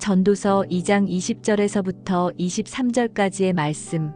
전도서 2장 20절에서부터 23절까지의 말씀.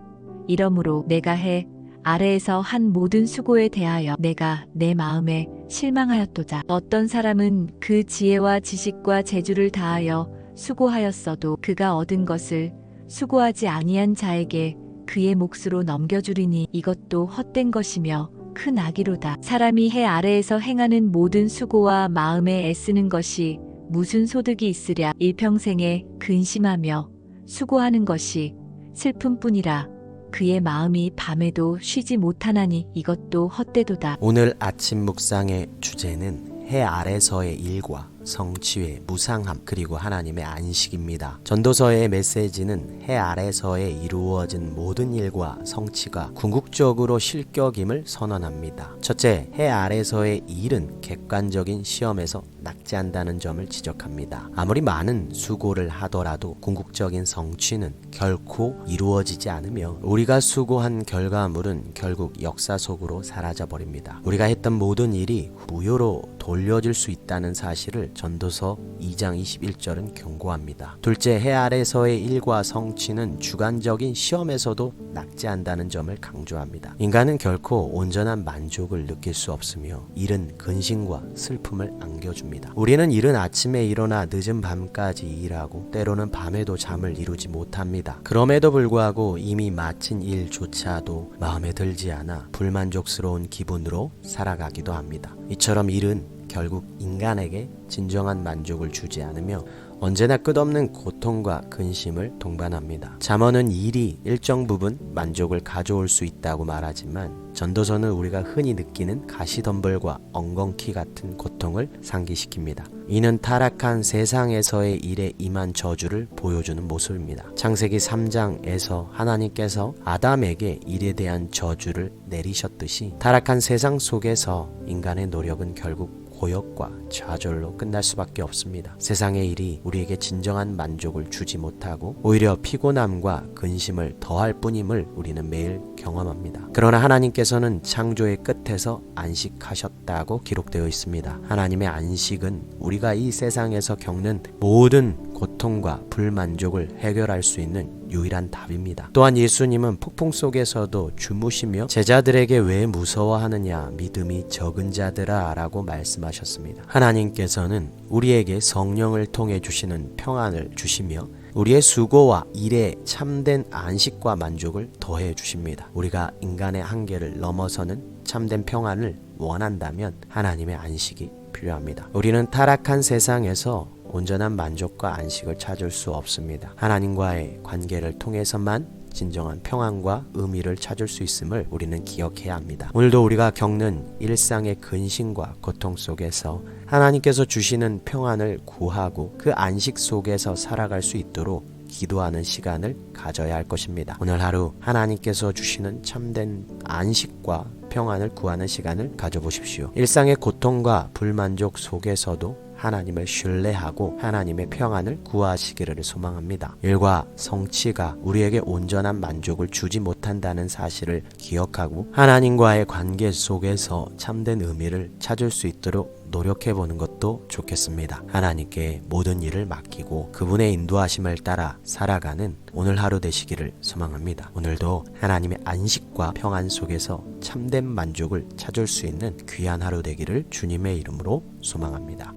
이러므로 내가 해 아래에서 한 모든 수고에 대하여 내가 내 마음에 실망하였도다. 어떤 사람은 그 지혜와 지식과 재주를 다하여 수고하였어도 그가 얻은 것을 수고하지 아니한 자에게 그의 몫으로 넘겨주리니 이것도 헛된 것이며 큰 악이로다. 사람이 해 아래에서 행하는 모든 수고와 마음에 애쓰는 것이 무슨 소득이 있으랴. 일평생에 근심하며 수고하는 것이 슬픔뿐이라. 그의 마음이 밤에도 쉬지 못하나니 이것도 헛되도다. 오늘 아침 묵상의 주제는 해 아래서의 일과 성취의 무상함 그리고 하나님의 안식입니다. 전도서의 메시지는 해 아래서에 이루어진 모든 일과 성취가 궁극적으로 실격임을 선언합니다. 첫째, 해 아래서의 일은 객관적인 시험에서 낙제한다는 점을 지적합니다. 아무리 많은 수고를 하더라도 궁극적인 성취는 결코 이루어지지 않으며 우리가 수고한 결과물은 결국 역사 속으로 사라져버립니다. 우리가 했던 모든 일이 무효로 돌려질 수 있다는 사실을 전도서 2장 21절은 경고합니다. 둘째, 해 아래서의 일과 성취는 주관적인 시험에서도 낙제한다는 점을 강조합니다. 인간은 결코 온전한 만족을 느낄 수 없으며 일은 근심과 슬픔을 안겨줍니다. 우리는 이른 아침에 일어나 늦은 밤까지 일하고 때로는 밤에도 잠을 이루지 못합니다. 그럼에도 불구하고 이미 마친 일조차도 마음에 들지 않아 불만족스러운 기분으로 살아가기도 합니다. 이처럼 일은 결국 인간에게 진정한 만족을 주지 않으며 언제나 끝없는 고통과 근심을 동반합니다. 잠언은 일이 일정 부분 만족을 가져올 수 있다고 말하지만 전도서는 우리가 흔히 느끼는 가시덤불과 엉겅퀴 같은 고통을 상기시킵니다. 이는 타락한 세상에서의 일에 임한 저주를 보여주는 모습입니다. 창세기 3장에서 하나님께서 아담에게 일에 대한 저주를 내리셨듯이 타락한 세상 속에서 인간의 노력은 결국 고역과 좌절로 끝날 수밖에 없습니다. 세상의 일이 우리에게 진정한 만족을 주지 못하고 오히려 피곤함과 근심을 더할 뿐임을 우리는 매일 경험합니다. 그러나 하나님께서는 창조의 끝에서 안식하셨다고 기록되어 있습니다. 하나님의 안식은 우리가 이 세상에서 겪는 모든 고통과 불만족을 해결할 수 있는 유일한 답입니다. 또한 예수님은 폭풍 속에서도 주무시며 제자들에게 왜 무서워하느냐 믿음이 적은 자들아 라고 말씀하셨습니다. 하나님께서는 우리에게 성령을 통해 주시는 평안을 주시며 우리의 수고와 일에 참된 안식과 만족을 더해 주십니다. 우리가 인간의 한계를 넘어서는 참된 평안을 원한다면 하나님의 안식이 필요합니다. 우리는 타락한 세상에서 온전한 만족과 안식을 찾을 수 없습니다. 하나님과의 관계를 통해서만 진정한 평안과 의미를 찾을 수 있음을 우리는 기억해야 합니다. 오늘도 우리가 겪는 일상의 근심과 고통 속에서 하나님께서 주시는 평안을 구하고 그 안식 속에서 살아갈 수 있도록 기도하는 시간을 가져야 할 것입니다. 오늘 하루 하나님께서 주시는 참된 안식과 평안을 구하는 시간을 가져보십시오. 일상의 고통과 불만족 속에서도 하나님을 신뢰하고 하나님의 평안을 구하시기를 소망합니다. 일과 성취가 우리에게 온전한 만족을 주지 못한다는 사실을 기억하고 하나님과의 관계 속에서 참된 의미를 찾을 수 있도록 노력해보는 것도 좋겠습니다. 하나님께 모든 일을 맡기고 그분의 인도하심을 따라 살아가는 오늘 하루 되시기를 소망합니다. 오늘도 하나님의 안식과 평안 속에서 참된 만족을 찾을 수 있는 귀한 하루 되기를 주님의 이름으로 소망합니다.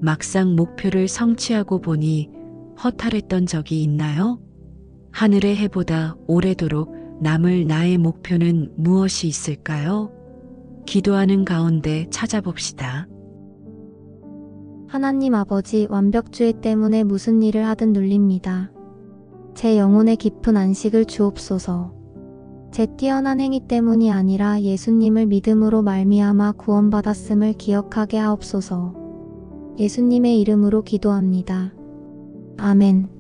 막상 목표를 성취하고 보니 허탈했던 적이 있나요? 하늘의 해보다 오래도록 남을 나의 목표는 무엇이 있을까요? 기도하는 가운데 찾아봅시다. 하나님 아버지, 완벽주의 때문에 무슨 일을 하든 눌립니다. 제 영혼의 깊은 안식을 주옵소서. 제 뛰어난 행위 때문이 아니라 예수님을 믿음으로 말미암아 구원받았음을 기억하게 하옵소서. 예수님의 이름으로 기도합니다. 아멘.